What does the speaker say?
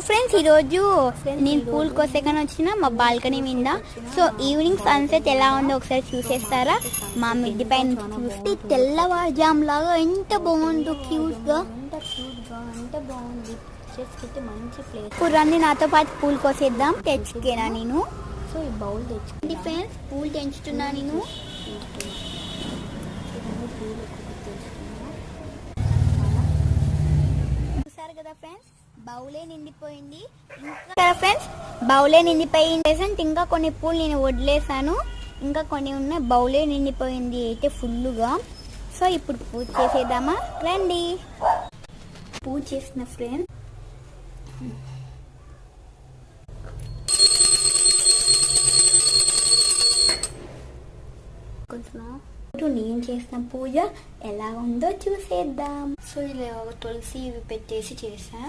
Friends ఈరోజు నేను pool కోసేకని వచ్చిన మా బాల్కనీ మీద. సో ఈవినింగ్ సన్సెట్ ఎలా ఉందో ఒకసారి చూసేస్తారా? మా మిద్ది పైన చూస్తే తెల్లవారుజాము లాగా ఎంత బాగుందో, క్యూట్గా ఎంత బాగుంది. మంచి ప్లేస్. ఇప్పుడు రండి నాతో పాటు పూల్ కోసేద్దాం. తెచ్చుకేనా నేను. సో ఈ బౌల్ తెచ్చుకోండి ఫ్రెండ్స్. పూల్ తెంచుతున్నా నేను. చూసారు కదా ఫ్రెండ్స్, బౌలే నిండిపోయింది. ఇంకా ఫ్రెండ్స్ బౌలే నిండిపోయింది. ఇంకా కొన్ని పూలు నేను వదిలేసాను, ఇంకా కొన్ని ఉన్నాయి. బౌలే నిండిపోయింది అయితే ఫుల్గా. సో ఇప్పుడు పూజ చేసేద్దామా? రండి. పూజ చేసిన ఫ్రెండ్స్ నేను చేసిన పూజ ఎలా ఉందో చూసేద్దాం. సో ఇలా తులసి ఇవి పెట్టేసి చేసా.